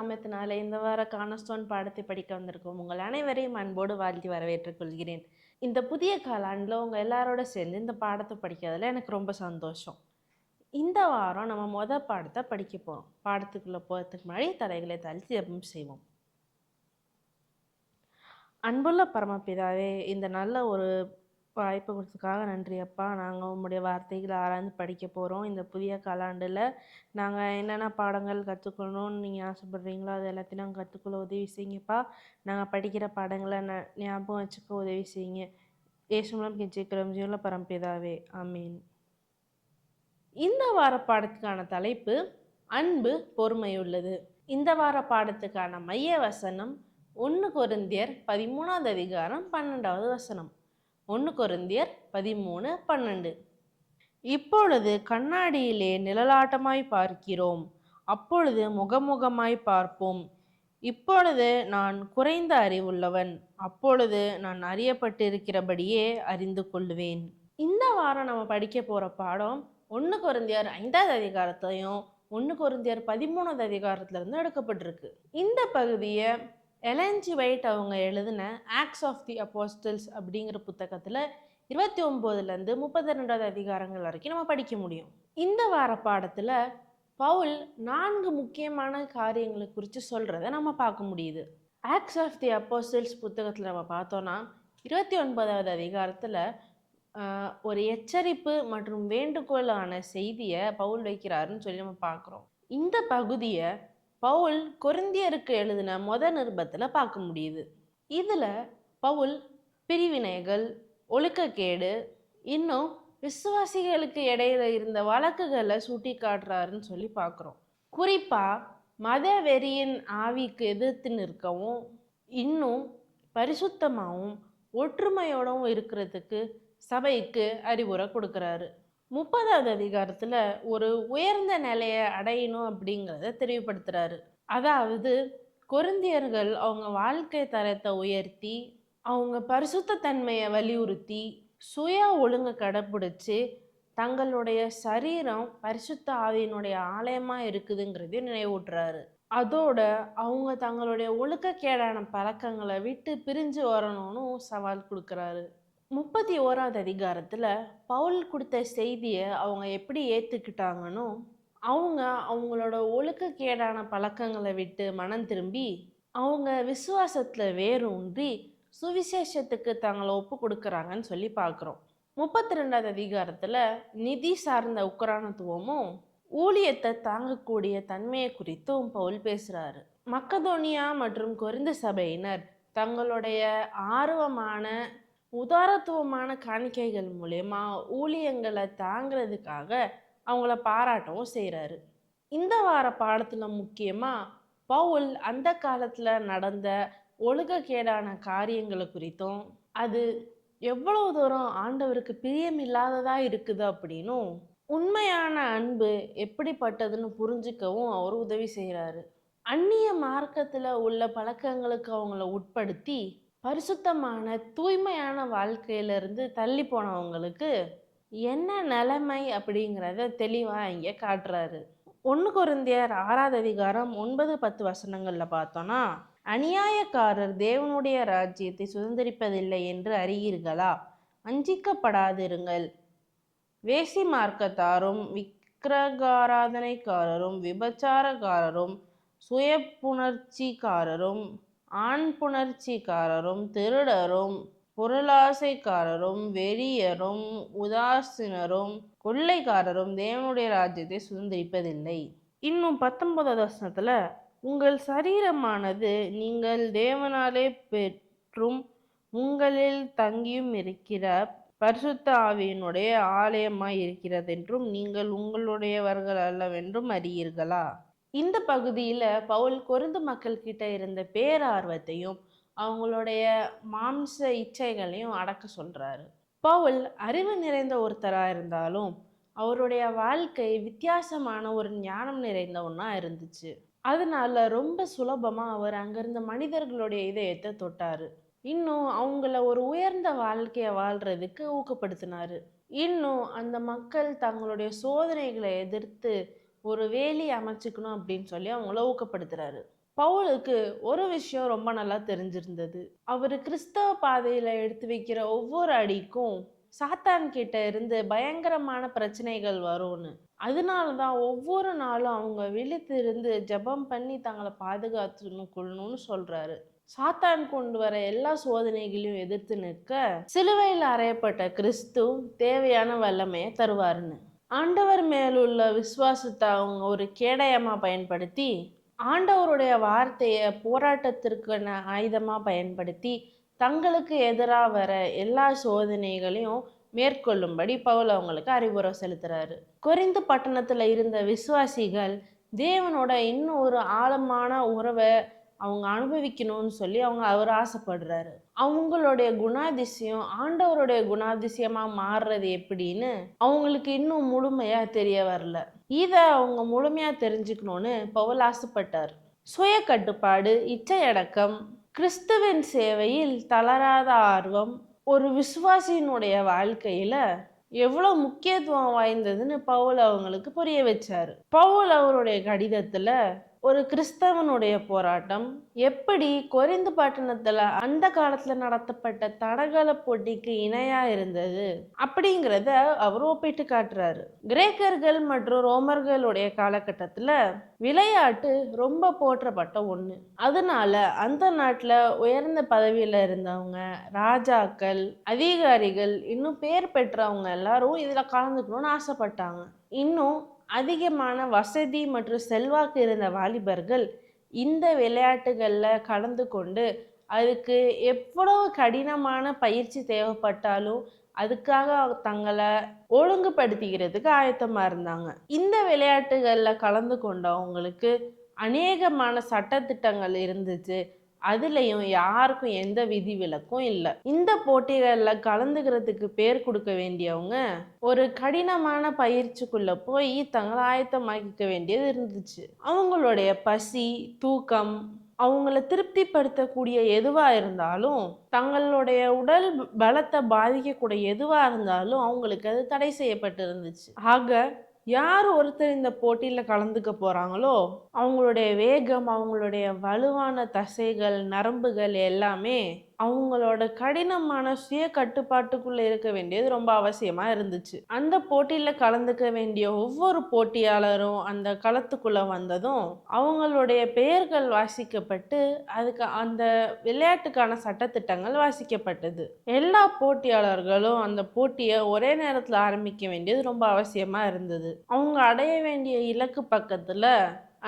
நாமத்தினாலே இந்த வார கார்னர்ஸ்டோன் பாடத்தை படிக்க வந்திருக்கும் உங்கள் அனைவரையும் அன்போடு வாழ்த்தி வரவேற்றுக் கொள்கிறேன். இந்த புதிய காலாண்டில் உங்கள் எல்லாரோட சேர்ந்து இந்த பாடத்தை படிக்கிறதுல எனக்கு ரொம்ப சந்தோஷம். இந்த வாரம் நம்ம பாடத்தை படிக்க போகிறோம். பாடத்துக்குள்ளே போகிறதுக்கு முன்னாடி தலைகளை தாழ்த்தி ஜெபம் செய்வோம். அன்புள்ள பரமபிதாவே, இந்த நல்ல ஒரு வாய்ப்பு கொடுத்ததுக்காக நன்றி அப்பா. நாங்கள் உங்களுடைய வார்த்தைகளை ஆராய்ந்து படிக்க போகிறோம். இந்த புதிய காலாண்டில் நாங்கள் என்னென்ன பாடங்கள் கற்றுக்கணும்னு நீங்கள் ஆசைப்படுறீங்களோ அது எல்லாத்தையும் நாங்கள் கற்றுக்கொள்ள உதவி செய்யுங்கப்பா. நாங்கள் படிக்கிற பாடங்களை ஞாபகம் வச்சுக்க உதவி செய்யுங்க. இயேசு மூலம் கெஞ்சிக்கிறோம் ஜீவனுள்ள பரமபிதாவே, ஆமீன். இந்த வார பாடத்துக்கான தலைப்பு அன்பு பொறுமையுள்ளது. இந்த வார பாடத்துக்கான மைய வசனம் 1 கொரிந்தியர் 13வது அதிகாரம் 12வது வசனம். 1 கொரிந்தியர் 13:12. இப்பொழுது கண்ணாடியிலே நிழலாட்டமாய் பார்க்கிறோம், அப்பொழுது முகமுகமாய் பார்ப்போம். இப்பொழுது நான் குறைந்த அறிவுள்ளவன், அப்பொழுது நான் அறியப்பட்டிருக்கிறபடியே அறிந்து கொள்வேன். இந்த வாரம் நம்ம படிக்க போகிற பாடம் 1 கொரிந்தியர் 5வது அதிகாரத்தையும் 1 கொரிந்தியர் 13வது அதிகாரத்திலிருந்து எடுக்கப்பட்டிருக்கு. இந்த பகுதியை எலன் ஜி ஒயிட் அவங்க எழுதின ஆக்ட்ஸ் ஆஃப் தி அப்போஸ்டல்ஸ் அப்படிங்கிற புத்தகத்தில் 29லேருந்து 32வது அதிகாரங்கள் வரைக்கும் நம்ம படிக்க முடியும். இந்த வார பாடத்தில் பவுல் 4 முக்கியமான காரியங்களை குறித்து சொல்கிறத நம்ம பார்க்க முடியுது. ஆக்ட்ஸ் ஆஃப் தி அப்போஸ்டல்ஸ் புத்தகத்தில் நம்ம பார்த்தோன்னா 29வது அதிகாரத்தில் ஒரு எச்சரிப்பு மற்றும் வேண்டுகோளான செய்தியை பவுல் வைக்கிறாருன்னு சொல்லி நம்ம பார்க்குறோம். இந்த பகுதியை பவுல் கொரிந்தியருக்கு எழுதின நிருபத்தில் பார்க்க முடியுது. இதில் பவுல் பிரிவினைகள், ஒழுக்கக்கேடு, இன்னும் விசுவாசிகளுக்கு இடையில இருந்த வழக்குகளை சுட்டி காட்டுறாருன்னு சொல்லி பார்க்குறோம். குறிப்பாக மத வெறியின் ஆவிக்கு எதிர்த்து நிற்கவும், இன்னும் பரிசுத்தமாகவும் ஒற்றுமையோடவும் இருக்கிறதுக்கு சபைக்கு அறிவுரை கொடுக்குறாரு. 30வது அதிகாரத்தில் ஒரு உயர்ந்த நிலையை அடையணும் அப்படிங்கிறத தெளிவுபடுத்துகிறாரு. அதாவது கொரிந்தியர்கள் அவங்க வாழ்க்கை தரத்தை உயர்த்தி, அவங்க பரிசுத்த தன்மையை வலியுறுத்தி, சுய ஒழுங்கை கடைப்பிடிச்சு தங்களுடைய சரீரம் பரிசுத்த ஆவியினுடைய ஆலயமாக இருக்குதுங்கிறதையும் நினைவூட்டுறாரு. அதோட அவங்க தங்களுடைய ஒழுக்கக்கேடான பழக்கங்களை விட்டு பிரிஞ்சு வரணும்னு சவால் கொடுக்குறாரு. 31வது அதிகாரத்தில் பவுல் கொடுத்த செய்தியை அவங்க எப்படி ஏற்றுக்கிட்டாங்கன்னு, அவங்களோட ஒழுக்கக்கேடான பழக்கங்களை விட்டு மனம் திரும்பி அவங்க விசுவாசத்தில் வேரூன்றி சுவிசேஷத்துக்கு தங்களை ஒப்பு கொடுக்குறாங்கன்னு சொல்லி பார்க்குறோம். 32வது அதிகாரத்தில் நிதி சார்ந்த உக்கரானத்துவமும் ஊழியத்தை தாங்கக்கூடிய தன்மையை குறித்தும் பவுல் பேசுகிறாரு. மக்கதோனியா மற்றும் கொரிந்து சபையினர் தங்களுடைய ஆர்வமான உதாரத்துவமான காணிக்கைகள் மூலயமா ஊழியங்களை தாங்கிறதுக்காக அவங்கள பாராட்டவும் செய்கிறாரு. இந்த வார பாடத்தில் முக்கியமாக பவுல் அந்த காலத்தில் நடந்த ஒழுக்கக்கேடான காரியங்களை குறித்தும், அது எவ்வளோ தூரம் ஆண்டவருக்கு பிரியமில்லாததாக இருக்குது அப்படின்னும், உண்மையான அன்பு எப்படிப்பட்டதுன்னு புரிஞ்சுக்கவும் அவர் உதவி செய்கிறாரு. அந்நிய மார்க்கத்தில் உள்ள பழக்கங்களுக்கு அவங்கள உட்படுத்தி பரிசுத்தமான தூய்மையான வாழ்க்கையிலிருந்து தள்ளி போனவங்களுக்கு என்ன நிலைமை அப்படிங்கிறத தெளிவாக இங்கே காட்டுறாரு. 1 கொரிந்தியர் 6வது அதிகாரம் 9-10 வசனங்களில் பார்த்தோன்னா, அநியாயக்காரர் தேவனுடைய ராஜ்யத்தை சுதந்திரிப்பதில்லை என்று அறியீர்களா? வஞ்சிக்கப்படாதிருங்கள். வேசி மார்க்கத்தாரும், விக்கிரகாராதனைக்காரரும், விபச்சாரக்காரரும், சுய புணர்ச்சிக்காரரும், ஆண் புணர்ச்சிக்காரரும், திருடரும், பொருளாசைக்காரரும், வெறியரும், உதாசீனரும், கொள்ளைக்காரரும் தேவனுடைய ராஜ்யத்தை சுதந்திரிப்பதில்லை. இன்னும் 19வது வசனத்தில், உங்கள் சரீரமானது நீங்கள் தேவனாலே பெற்றும் உங்களில் தங்கியும் இருக்கிற பரிசுத்த ஆவியினுடைய ஆலயமாய் இருக்கிறது என்றும் நீங்கள் உங்களுடையவர்கள் அல்லவென்றும் அறியீர்களா? இந்த பகுதியில் பவுல் கொரிந்து மக்கள் கிட்ட இருந்த பேரார்வத்தையும் அவங்களுடைய மாம்ச இச்சைகளையும் அடக்க சொல்கிறாரு. பவுல் அறிவு நிறைந்த ஒருத்தராக இருந்தாலும் அவருடைய வாழ்க்கை வித்தியாசமான ஒரு ஞானம் நிறைந்த ஒன்றா இருந்துச்சு. அதனால ரொம்ப சுலபமாக அவர் அங்கிருந்த மனிதர்களுடைய இதயத்தை தொட்டார். இன்னும் அவங்கள ஒரு உயர்ந்த வாழ்க்கையை வாழ்கிறதுக்கு ஊக்கப்படுத்தினார். இன்னும் அந்த மக்கள் தங்களுடைய சோதனைகளை எதிர்த்து ஒரு வேலி அமைச்சுக்கணும் அப்படின்னு சொல்லி அவங்கள ஊக்கப்படுத்துறாரு. பவுலுக்கு ஒரு விஷயம் ரொம்ப நல்லா தெரிஞ்சிருந்தது. அவரு கிறிஸ்தவ பாதையில எடுத்து வைக்கிற ஒவ்வொரு அடிக்கும் சாத்தான் கிட்ட இருந்து பயங்கரமான பிரச்சனைகள் வரும்னு. அதனால தான் ஒவ்வொரு நாளும் அவங்க விழித்திருந்து ஜெபம் பண்ணி தங்கள பாதுகாத்துக்கணும் கொள்ளணும்னு சொல்றாரு. சாத்தான் கொண்டு வர எல்லா சோதனைகளையும் எதிர்த்து நிற்க சிலுவையில் அறையப்பட்ட கிறிஸ்து தேவையான வல்லமையை தருவாருன்னு. ஆண்டவர் மேலுள்ள விசுவாசத்தை அவங்க ஒரு கேடயமா பயன்படுத்தி ஆண்டவருடைய வார்த்தையை போராட்டத்திற்கான ஆயுதமா பயன்படுத்தி தங்களுக்கு எதிராக வர எல்லா சோதனைகளையும் மேற்கொள்ளும்படி பவுல் அவங்களுக்கு அறிவுரை செலுத்துறாரு. கொரிந்து பட்டணத்துல இருந்த விசுவாசிகள் தேவனோட இன்னும் ஒரு ஆழமான உறவை அவங்க அனுபவிக்கணும்னு சொல்லி அவர் ஆசைப்படுறாரு. அவங்களுடைய குணாதிசயம் ஆண்டவருடைய குணாதிசயமா மாறுறது எப்படின்னு அவங்களுக்கு இன்னும் முழுமையா தெரிய வரல. இதை அவங்க முழுமையா தெரிஞ்சுக்கணும்னு பவுல் ஆசைப்பட்டார். சுய கட்டுப்பாடு, இச்சையடக்கம், கிறிஸ்துவின் சேவையில் தளராத ஆர்வம் ஒரு விசுவாசியினுடைய வாழ்க்கையில எவ்வளவு முக்கியத்துவம் வாய்ந்ததுன்னு பவுல் அவங்களுக்கு புரிய வச்சாரு. பவுல் அவருடைய கடிதத்துல ஒரு கிறிஸ்தவனுடைய போராட்டம் எப்படி கொரிந்து பட்டணத்துல அந்த காலத்துல நடத்தப்பட்ட தடகள போட்டிக்கு இணையா இருந்தது அப்படிங்கிறத அவர் ஒப்பிட்டு காட்டுறாரு. கிரேக்கர்கள் மற்றும் ரோமர்களுடைய காலகட்டத்துல விளையாட்டு ரொம்ப போற்றப்பட்ட ஒண்ணு. அதனால அந்த நாட்டுல உயர்ந்த பதவியில இருந்தவங்க, ராஜாக்கள், அதிகாரிகள், இன்னும் பேர் பெற்றவங்க எல்லாரும் இதுல கலந்துக்கணும்னு ஆசைப்பட்டாங்க. இன்னும் அதிகமான வசதி மற்றும் செல்வாக்கு இருந்த வாலிபர்கள் இந்த விளையாட்டுகளில் கலந்து கொண்டு அதுக்கு எவ்வளவு கடினமான பயிற்சி தேவைப்பட்டாலும் அதுக்காக தங்களை ஒழுங்குபடுத்திக்கிறதுக்கு ஆயத்தமாக இருந்தாங்க. இந்த விளையாட்டுகளில் கலந்து கொண்டவங்களுக்கு அநேகமான சட்டத்திட்டங்கள் இருந்துச்சு. அதுலேயும் யாருக்கும் எந்த விதிவிலக்கும் இல்லை. இந்த போட்டிகளில் கலந்துக்கிறதுக்கு பேர் கொடுக்க வேண்டியவங்க ஒரு கடினமான பயிற்சிக்குள்ள போய் தங்களை ஆயத்தமாக்கிக்க வேண்டியது இருந்துச்சு. அவங்களுடைய பசி, தூக்கம், அவங்கள திருப்திப்படுத்தக்கூடிய எதுவா இருந்தாலும், தங்களுடைய உடல் பலத்தை பாதிக்கக்கூடிய எதுவா இருந்தாலும் அவங்களுக்கு அது தடை செய்யப்பட்டு இருந்துச்சு. ஆக யார் ஒருத்தர் இந்த போட்டியில் கலந்துக்க போகிறாங்களோ அவங்களுடைய வேகம், அவங்களுடைய வலுவான தசைகள், நரம்புகள் எல்லாமே அவங்களோட கடினமான சுய கட்டுப்பாட்டுக்குள்ளே இருக்க வேண்டியது ரொம்ப அவசியமாக இருந்துச்சு. அந்த போட்டியில் கலந்துக்க வேண்டிய ஒவ்வொரு போட்டியாளரும் அந்த களத்துக்குள்ளே வந்ததும் அவங்களுடைய பெயர்கள் வாசிக்கப்பட்டு அதுக்கு அந்த விளையாட்டுக்கான சட்டத்திட்டங்கள் வாசிக்கப்பட்டது. எல்லா போட்டியாளர்களும் அந்த போட்டியை ஒரே நேரத்தில் ஆரம்பிக்க வேண்டியது ரொம்ப அவசியமாக இருந்தது. அவங்க அடைய வேண்டிய இலக்கு பக்கத்தில்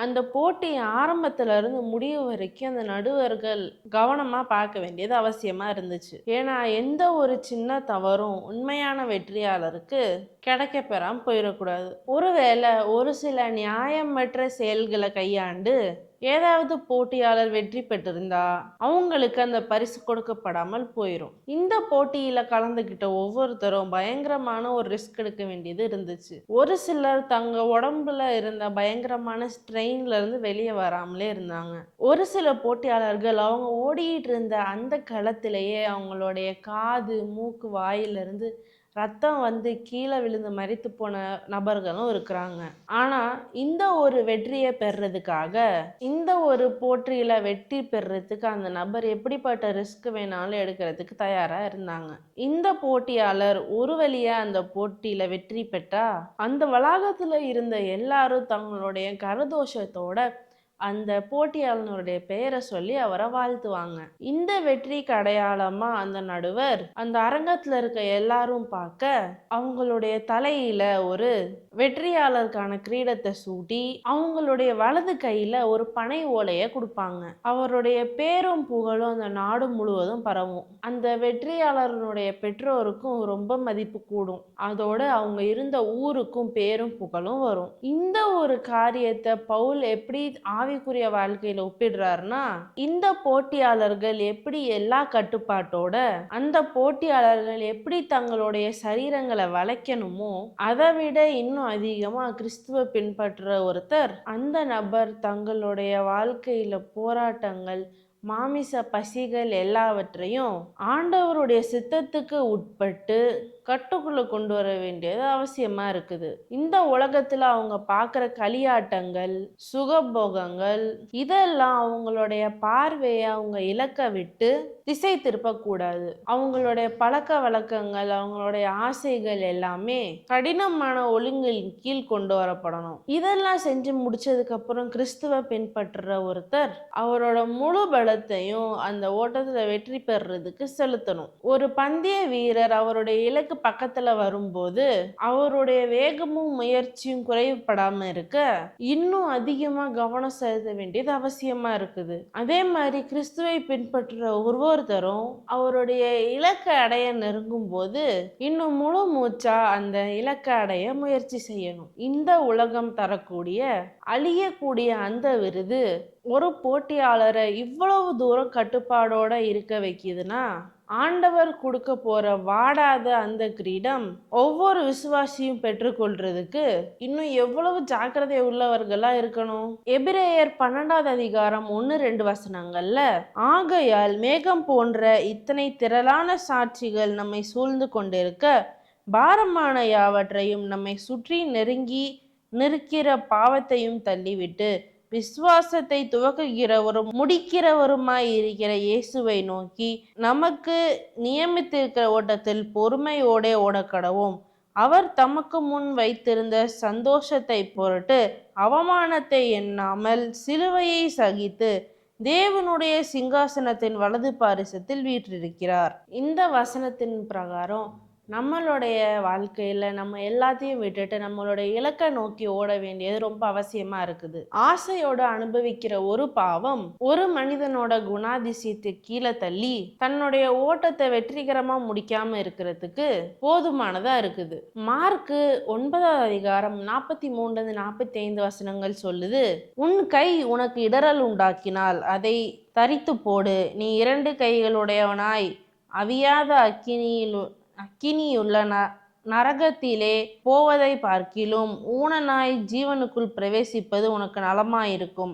அந்த போட்டி ஆரம்பத்துல இருந்து முடிவு வரைக்கும் அந்த நடுவர்கள் கவனமா பார்க்க வேண்டியது அவசியமா இருந்துச்சு. ஏன்னா எந்த ஒரு சின்ன தவறும் உண்மையான வெற்றியாளருக்கு கிடைக்க பெறாம போயிடக்கூடாது. ஒருவேளை ஒரு சில நியாயமற்ற செயல்களை கையாண்டு ஏதாவது போட்டியாளர் வெற்றி பெற்றிருந்தா அவங்களுக்கு அந்த பரிசு கொடுக்கப்படாமல் போயிடும். இந்த போட்டியில கலந்துகிட்ட ஒவ்வொருத்தரும் பயங்கரமான ஒரு ரிஸ்க் எடுக்க வேண்டியது இருந்துச்சு. ஒரு சிலர் தங்க உடம்புல இருந்த பயங்கரமான ஸ்ட்ரெயின்ல இருந்து வெளியே வராமலே இருந்தாங்க. ஒரு சில போட்டியாளர்கள் அவங்க ஓடிட்டு இருந்த அந்த களத்திலேயே அவங்களுடைய காது, மூக்கு, வாயிலிருந்து ரத்தம் வந்து கீழே விழுந்து மரித்து போன நபர்களும் இருக்கிறாங்க. ஆனா இந்த ஒரு வெற்றியை பெறதுக்காக, இந்த ஒரு போட்டியில வெற்றி பெறதுக்கு அந்த நபர் எப்படிப்பட்ட ரிஸ்க் வேணாலும் எடுக்கிறதுக்கு தயாரா இருந்தாங்க. இந்த போட்டியாளர் ஒரு வழியா அந்த போட்டியில வெற்றி பெற்றா அந்த வளாகத்துல இருந்த எல்லாரும் தங்களுடைய கரதோஷத்தோட அந்த போட்டியாளனுடைய பெயரை சொல்லி அவரை வாழ்த்துவாங்க. இந்த வெற்றிக்கு அடையாளமா அந்த நடுவர் அந்த அரங்கத்துல இருக்க எல்லாரும் பார்க்க அவங்களுடைய தலையில ஒரு வெற்றியாளருக்கான கிரீடத்தை சூட்டி அவங்களுடைய வலது கையில ஒரு பனை ஓலையை கொடுப்பாங்க. அவருடைய பேரும் புகழும் அந்த நாடு முழுவதும் பரவும். அந்த வெற்றியாளருடைய பெற்றோருக்கும் ரொம்ப மதிப்பு கூடும். அதோட அவங்க இருந்த ஊருக்கும் பேரும் புகழும் வரும். இந்த ஒரு காரியத்தை பவுல் எப்படி ஆவிக்குரிய வாழ்க்கையில ஒப்பிடுறாருன்னா, இந்த போட்டியாளர்கள் எப்படி எல்லா கட்டுப்பாட்டோட அந்த போட்டியாளர்கள் எப்படி தங்களுடைய சரீரங்களை வளைக்கணுமோ அதை விட இன்னும் அதிகமா கிறிஸ்துவ பின்பற்ற ஒருத்தர் அந்த நபர் தங்களுடைய வாழ்க்கையில போராட்டங்கள், மாமிச பசிகள் எல்லாவற்றையும் ஆண்டவருடைய சித்தத்துக்கு உட்பட்டு கட்டுக்குள்ள கொண்டு வர வேண்டியது அவசியமா இருக்குது. இந்த உலகத்துல அவங்க பார்க்குற களியாட்டங்கள், சுகபோகங்கள் இதெல்லாம் அவங்களுடைய பார்வையை அவங்க இலக்க விட்டு திசை திருப்பக்கூடாது. அவங்களுடைய பழக்க வழக்கங்கள், அவங்களுடைய ஆசைகள் எல்லாமே கடினமான ஒழுங்கின் கீழ் கொண்டு வரப்படணும். இதெல்லாம் செஞ்சு முடிச்சதுக்கு அப்புறம் கிறிஸ்துவ பின்பற்றுற ஒருத்தர் அவரோட முழு பலத்தையும் அந்த ஓட்டத்துல வெற்றி பெறுறதுக்கு செலுத்தணும். ஒரு பந்தய வீரர் அவருடைய இலக்கு பக்கத்துல வரும்போது அவருடைய வேகமும் முயற்சியும் குறைவுபடாம இருக்க இன்னும் அதிகமா கவனம் செலுத்த வேண்டியது அவசியமா இருக்குது. அதே மாதிரி கிறிஸ்துவை பின்பற்றுற ஒவ்வொருத்தரும் அவருடைய இலக்கை அடைய நெருங்கும் போது இன்னும் முழு மூச்சா அந்த இலக்கை அடைய முயற்சி செய்யணும். இந்த உலகம் தரக்கூடிய அழியக்கூடிய அந்த விருது ஒரு போட்டியாளரை இவ்வளவு தூரம் கட்டுப்பாடோட இருக்க வைக்குதுன்னா, ஆண்டவர் கொடுக்க போற வாடாத அந்த கிரீடம் ஒவ்வொரு விசுவாசியும் பெற்றுக்கொள்றதுக்கு இன்னும் எவ்வளவு ஜாக்கிரதை உள்ளவர்களா இருக்கணும். எபிரேயர் 12வது அதிகாரம் 1-2 வசனங்கள்ல, ஆகையால் மேகம் போன்ற இத்தனை திரளான சாட்சிகள் நம்மை சூழ்ந்து கொண்டிருக்க, பாரமான யாவற்றையும் நம்மை சுற்றி நெருங்கி நிற்கிற பாவத்தையும் தள்ளிவிட்டு விசுவாசத்தை துவக்குகிறவரும் முடிக்கிறவருமாய் இருக்கிற இயேசுவை நோக்கி நமக்கு நியமித்திருக்கிற ஓட்டத்தில் பொறுமையோட ஓடக்கடவோம். அவர் தமக்கு முன் வைத்திருந்த சந்தோஷத்தை பொருட்டு அவமானத்தை எண்ணாமல் சிலுவையை சகித்து தேவனுடைய சிங்காசனத்தின் வலது பாரிசத்தில் வீற்றிருக்கிறார். இந்த வசனத்தின் பிரகாரம் நம்மளுடைய வாழ்க்கையில நம்ம எல்லாத்தையும் விட்டுட்டு நம்மளுடைய இலக்கை நோக்கி ஓட வேண்டியது ரொம்ப அவசியமா இருக்குது. ஆசையோட அனுபவிக்கிற ஒரு பாவம் ஒரு மனிதனோட குணாதிசயத்தை கீழே தள்ளி தன்னுடைய ஓட்டத்தை வெற்றிகரமா முடிக்காம இருக்கிறதுக்கு போதுமானதா இருக்குது. மார்க்கு 9வது அதிகாரம் 43-45 வசனங்கள் சொல்லுது, உன் கை உனக்கு இடறல் உண்டாக்கினால் அதை தரித்து போடு. நீ 2 கைகளுடையவனாய் அவியாத அக்கினியுள்ள நரகத்திலே போவதை பார்க்கிலும் ஊனனாய் ஜீவனுக்குள் பிரவேசிப்பது உனக்கு நலமாயிருக்கும்.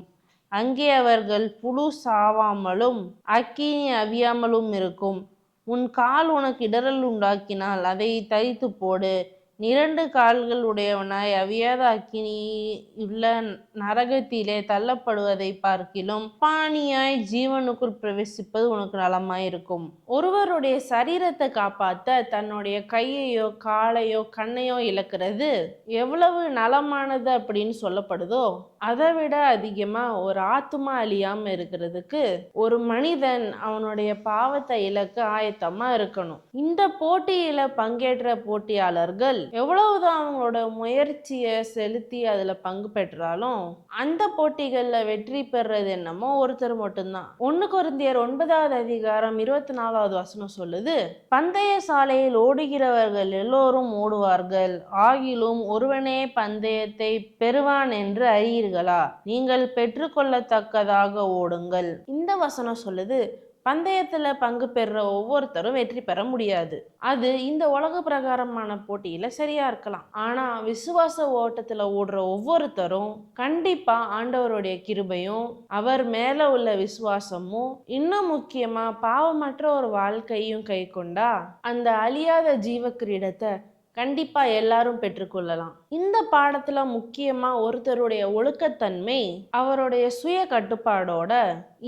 அங்கே அவர்கள் புழு சாவாமலும் அக்கினி அவியாமலும் இருக்கும். உன் கால் உனக்கு இடறல் உண்டாக்கினால் அதை தரித்து போடு. 2 கால்கள் உடையவனாய் அவியாத அக்கினியுள்ள நரகத்திலே தள்ளப்படுவதை பார்க்கிலும் பானியாய் ஜீவனுக்குள் பிரவேசிப்பது உனக்கு நலமாயிருக்கும். ஒருவருடைய சரீரத்தை காப்பாற்ற தன்னுடைய கையையோ காலையோ கண்ணையோ இழக்கிறது எவ்வளவு நலமானது அப்படின்னு சொல்லப்படுதோ அதை விட அதிகமா ஒரு ஆத்துமா அழியாம இருக்கிறதுக்கு ஒரு மனிதன் அவனுடைய பாவத்தை இழக்க ஆயத்தமா இருக்கணும். இந்த போட்டியில பங்கேற்ற போட்டியாளர்கள் எவ்வளவுதான் அவங்களோட முயற்சியை செலுத்தி அதுல பங்கு பெற்றாலும் அந்த போட்டிகள்ல வெற்றி பெறது என்னமோ ஒருத்தர் மட்டும்தான். 1 கொரிந்தியர் 9வது அதிகாரம் 24வது வசனம் சொல்லுது, பந்தய சாலையில் ஓடுகிறவர்கள் எல்லோரும் ஓடுவார்கள், ஆகிலும் ஒருவனே பந்தயத்தை பெறுவான் என்று அறியீர்களா? நீங்கள் பெற்றுக்கொள்ளத்தக்கதாக ஓடுங்கள். இந்த வசனம் சொல்லுது, பந்தயத்துல பங்கு பெறுற ஒவ்வொருத்தரும் வெற்றி பெற முடியாது. அது இந்த உலக பிரகாரமான போட்டியில சரியா இருக்கலாம். ஆனா விசுவாச ஓட்டத்துல ஓடுற ஒவ்வொருத்தரும் கண்டிப்பா ஆண்டவருடைய கிருபையும் அவர் மேல உள்ள விசுவாசமும் இன்னும் முக்கியமா பாவமற்ற ஒரு வாழ்க்கையும் கை கொண்டா அந்த அழியாத ஜீவ கிரீடத்தை கண்டிப்பா எல்லாரும் பெற்றுக்கொள்ளலாம். இந்த பாடத்துல முக்கியமா ஒருத்தருடைய ஒழுக்கத்தன்மை அவருடைய சுய கட்டுப்பாடோட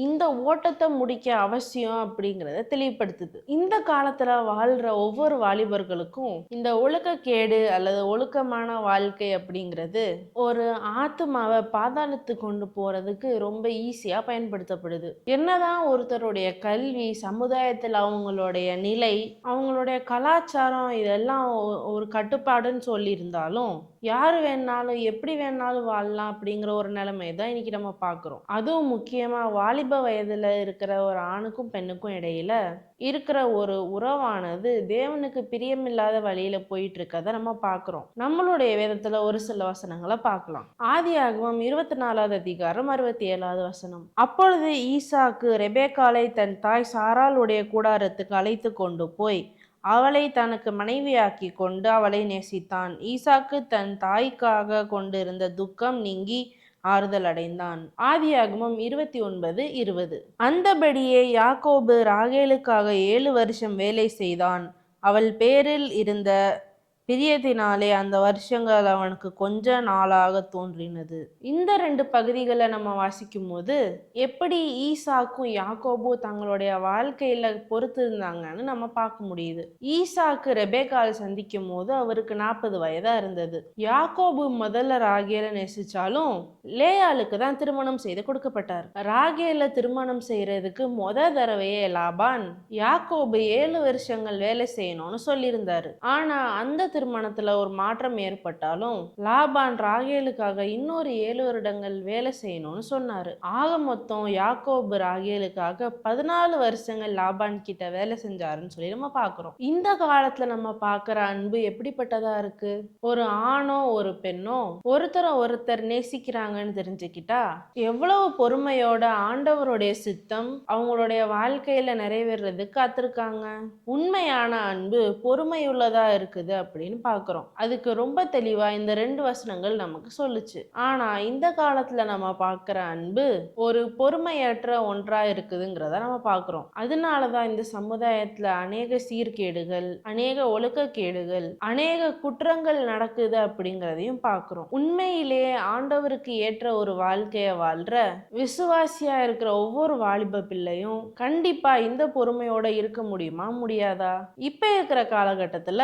இந்த ஓட்டத்தை முடிக்க அவசியம் அப்படிங்கிறத தெளிவுபடுத்துது. இந்த காலத்துல வாழ்ற ஒவ்வொரு வாலிபர்களுக்கும் இந்த ஒழுக்கக்கேடு அல்லது ஒழுக்கமான வாழ்க்கை அப்படிங்கிறது ஒரு ஆத்மாவை பாதாளத்துக்கு கொண்டு போறதுக்கு ரொம்ப ஈஸியா பயன்படுத்தப்படுது. என்னதான் ஒருத்தருடைய கல்வி, சமுதாயத்தில் அவங்களுடைய நிலை, அவங்களுடைய கலாச்சாரம் இதெல்லாம் ஒரு கட்டுப்பாடுன்னு சொல்லியிருந்தாலும் யாரு வேணாலும் எப்படி வேணாலும் வாழலாம் அப்படிங்கிற ஒரு நிலைமை தான் இன்னைக்கு நம்ம பார்க்குறோம். அதுவும் முக்கியமா வாலிப வயதுல இருக்கிற ஒரு ஆணுக்கும் பெண்ணுக்கும் இடையில இருக்கிற ஒரு உறவானது தேவனுக்கு பிரியமில்லாத வழியில போயிட்டு இருக்கதை நம்ம பார்க்குறோம். நம்மளுடைய வேதத்துல ஒரு சில வசனங்களை பார்க்கலாம். ஆதியாகமம் 24வது அதிகாரம் 67வது வசனம், அப்பொழுது ஈசாக்கு ரெபேக்காளை தன் தாய் சாராளுடைய கூடாரத்துக்கு அழைத்து கொண்டு போய் அவளை தனக்கு மனைவியாக்கி கொண்டு அவளை நேசித்தான். ஈசாக்கு தன் தாய்க்காக கொண்டிருந்த துக்கம் நீங்கி ஆறுதல் அடைந்தான். ஆதியாகமம் 29:20. அந்தபடியே யாக்கோபு ராகேலுக்காக 7 வருஷம் வேலை செய்தான். அவள் பேரில் இருந்த பிரியத்தினாலே அந்த வருஷங்கள் அவனுக்கு கொஞ்ச நாளாக தோன்றினது. இந்த 2 பகுதிகளை நம்ம வாசிக்கும் போது எப்படி ஈசாக்கும் யாக்கோபும் தங்களுடைய வாழ்க்கையில பொறுத்து இருந்தாங்கன்னு நம்ம பார்க்க முடியுது. ஈசாக்கு ரெபேக்கால் சந்திக்கும் போது அவருக்கு 40 வயதா இருந்தது. யாக்கோபு முதல்ல ராகேலை நேசிச்சாலும் லேயாளுக்கு தான் திருமணம் செய்து கொடுக்கப்பட்டார். ராகேலை திருமணம் செய்யறதுக்கு தடவையே லாபான் யாக்கோபு 7 வருஷங்கள் வேலை செய்யணும்னு சொல்லியிருந்தாரு. ஆனா அந்த திருமணத்துல ஒரு மாற்றம் ஏற்பட்டாலும் லாபான் ராகேலுக்காக இன்னொரு 7 வருடங்கள் வேலை செய்யணும்னு சொன்னாரு. ஆக மொத்தம் யாக்கோபு ராகேலுக்காக 14 வருஷங்கள் லாபான் கிட்ட வேலை செஞ்சாருன்னு சொல்லி நம்ம பாக்குறோம். இந்த காலத்துல நம்ம பாக்குற அன்பு எப்படிப்பட்டதா இருக்கு? ஒரு ஆணோ ஒரு பெண்ணோ ஒருத்தர் நேசிக்கிறாங்கன்னு தெரிஞ்சுக்கிட்டா எவ்வளவு பொறுமையோட ஆண்டவருடைய சித்தம் அவங்களுடைய வாழ்க்கையில நிறைவேறதுக்கு காத்திருக்காங்க. உண்மையான அன்பு பொறுமையுள்ளதா இருக்குது அப்படின்னு பார்க்கிறோம். அதுக்கு ரொம்ப தெளிவா இந்த 2 வசனங்கள் நமக்கு சொல்லுச்சு. ஆனா இந்த காலத்துல நம்ம பார்க்கிற அன்பு ஒரு பொறுமையற்ற ஒன்றா இருக்குதுங்கிறத நம்ம பார்க்கிறோம். அதனாலதான் இந்த சமுதாயத்துல அநேக சீர்கேடுகள், அநேக ஒழுக்கக்கேடுகள், அநேக குற்றங்கள் நடக்குது அப்படிங்கிறதையும் பார்க்கிறோம். உண்மையிலேயே ஆண்டவருக்கு ஏற்ற ஒரு வாழ்க்கைய வாழ்ற விசுவாசியா இருக்கிற ஒவ்வொரு வாலிப பிள்ளையும் கண்டிப்பா இந்த பொறுமையோட இருக்க முடியுமா? முடியாதா? இப்ப இருக்கிற காலகட்டத்துல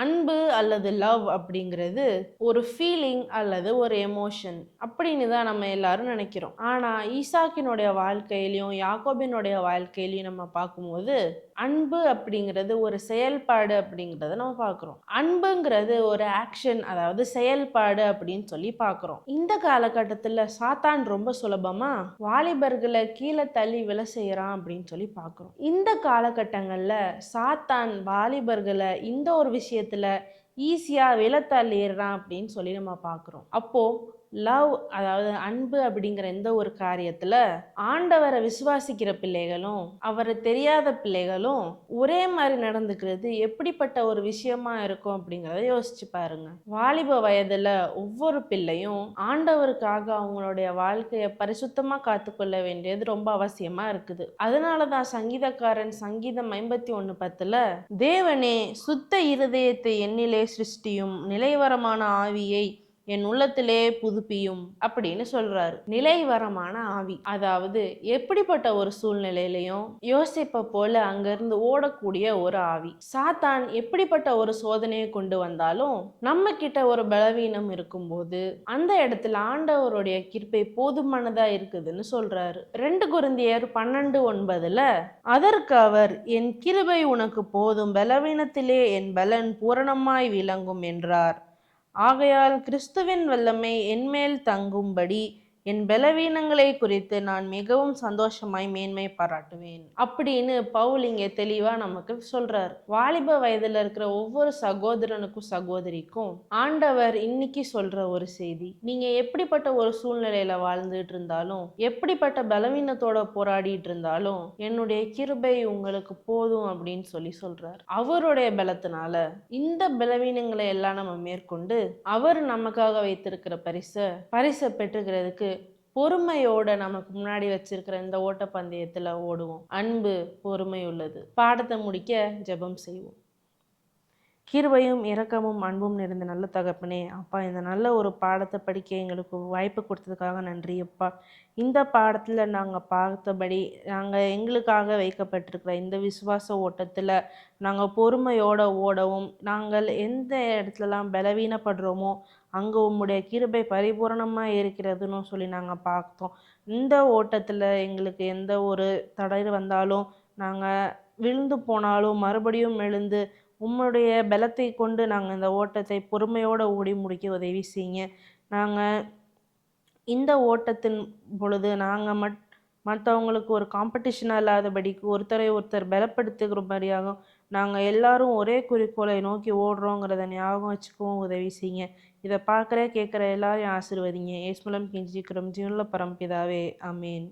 அன்பு அல்லது லவ் அப்படிங்கிறது ஒரு ஃபீலிங் அல்லது ஒரு எமோஷன் அப்படின்னு தான் நம்ம எல்லாரும் நினைக்கிறோம். ஆனா ஈசாக்கினுடைய வாழ்க்கையிலையும் யாக்கோபினுடைய வாழ்க்கையிலையும் நம்ம பார்க்கும்போது அன்பு அப்படிங்கிறது ஒரு செயல்பாடு அப்படிங்கிறத நம்ம பார்க்குறோம். அன்புங்கிறது ஒரு ஆக்ஷன், அதாவது செயல்பாடு அப்படின்னு சொல்லி பார்க்குறோம். இந்த காலகட்டத்தில் சாத்தான் ரொம்ப சுலபமா வாலிபர்களை கீழே தள்ளி விலை செய்யறான் அப்படின்னு சொல்லி பார்க்குறோம். இந்த காலகட்டங்களில் சாத்தான் வாலிபர்களை இந்த ஒரு விஷயத்துல ஈஸியாக விலத்தள்ளிடுறான் அப்படின்னு சொல்லி நம்ம பார்க்குறோம். அப்போது லவ், அதாவது அன்பு அப்படிங்கிற எந்த ஒரு காரியத்தில் ஆண்டவரை விசுவாசிக்கிற பிள்ளைகளும் அவரை தெரியாத பிள்ளைகளும் ஒரே மாதிரி நடந்துக்கிறது எப்படிப்பட்ட ஒரு விஷயமா இருக்கும் அப்படிங்கிறத யோசிச்சு பாருங்க. வாலிப வயதில் ஒவ்வொரு பிள்ளையும் ஆண்டவருக்காக அவங்களுடைய வாழ்க்கையை பரிசுத்தமாக காத்துக்கொள்ள வேண்டியது ரொம்ப அவசியமா இருக்குது. அதனால தான் சங்கீதக்காரன் சங்கீதம் 51:10 தேவனே சுத்த இருதயத்தை என்னிலே சிருஷ்டியும் நிலைவரமான ஆவியை என் உள்ளத்திலே புதுப்பியும் அப்படின்னு சொல்றாரு. நிலைவரமான ஆவி, அதாவது எப்படிப்பட்ட ஒரு சூழ்நிலையிலையும் யோசிப்பை போல அங்கிருந்து ஓடக்கூடிய ஒரு ஆவி. சாத்தான் எப்படிப்பட்ட ஒரு சோதனையை கொண்டு வந்தாலும் நம்ம கிட்ட ஒரு பலவீனம் இருக்கும்போது அந்த இடத்துல ஆண்டவருடைய கிருபை போதுமானதா இருக்குதுன்னு சொல்றாரு. 2 கொரிந்தியர் 12:9 அதற்கு அவர் என் கிருபை உனக்கு போதும், பலவீனத்திலே என் பலன் பூரணமாய் விளங்கும் என்றார். ஆகையால் கிறிஸ்துவின் வல்லமை என்மேல் தங்கும்படி என் பலவீனங்களை குறித்து நான் மிகவும் சந்தோஷமாய் மேன்மை பாராட்டுவேன் அப்படின்னு பவுல் இங்கே தெளிவா நமக்கு சொல்றார். வாலிப வயதுல இருக்கிற ஒவ்வொரு சகோதரனுக்கும் சகோதரிக்கும் ஆண்டவர் இன்னைக்கு சொல்ற ஒரு செய்தி, நீங்க எப்படிப்பட்ட ஒரு சூழ்நிலையில வாழ்ந்துட்டு இருந்தாலும், எப்படிப்பட்ட பலவீனத்தோட போராடிட்டு இருந்தாலும் என்னுடைய கிருபை உங்களுக்கு போதும் அப்படின்னு சொல்லி சொல்றார். அவருடைய பலத்தினால இந்த பலவீனங்களை எல்லாம் நம்ம மேற்கொண்டு அவர் நமக்காக வைத்திருக்கிற பரிசை பெற்றுக்கிறதுக்கு பொறுமையோட நமக்கு முன்னாடி வச்சிருக்கிற இந்த ஓட்டப்பந்தயத்துல ஓடுவோம். அன்பு பொறுமை உள்ளது. பாடத்தை முடிக்க ஜெபம் செய்வோம். கிருபையும் இரக்கமும் அன்பும் நிறைந்த நல்ல தகப்பனே, அப்பா இந்த நல்ல ஒரு பாடத்தை படிக்க எங்களுக்கு வாய்ப்பு கொடுத்ததுக்காக நன்றி அப்பா. இந்த பாடத்தில் நாங்கள் பார்த்தபடி நாங்கள் எங்களுக்காக வைக்கப்பட்டிருக்கிற இந்த விசுவாச ஓட்டத்தில் நாங்கள் பொறுமையோடு ஓடவும், நாங்கள் எந்த இடத்துலலாம் பலவீனப்படுறோமோ அங்கே உம்முடைய கிருபை பரிபூரணமாக இருக்கிறதுன்னு சொல்லி நாங்கள் பார்த்தோம். இந்த ஓட்டத்தில் எங்களுக்கு எந்த ஒரு தடை வந்தாலும், நாங்கள் விழுந்து போனாலும் மறுபடியும் எழுந்து உம்முடைய பலத்தை கொண்டு நாங்கள் இந்த ஓட்டத்தை பொறுமையோடு ஓடி முடிக்க உதவி செய்யுங்க. நாங்கள் இந்த ஓட்டத்தின் பொழுது நாங்கள் மற்றவங்களுக்கு ஒரு காம்படிஷனாக இல்லாதபடிக்கு ஒருத்தரை ஒருத்தர் பலப்படுத்துகிறபடியாகவும் நாங்கள் எல்லாரும் ஒரே குறிக்கோளை நோக்கி ஓடுறோங்கிறத ஞாபகம் வச்சுக்கவும் உதவி செய்யுங்க. இதை பார்க்குற கேட்குற எல்லாரையும் ஆசீர்வதிங்க. இயேசு மூலம் கெஞ்சிக்கிறோம் ஜீவனுள்ள பரம்பிதாவே, ஆமேன்.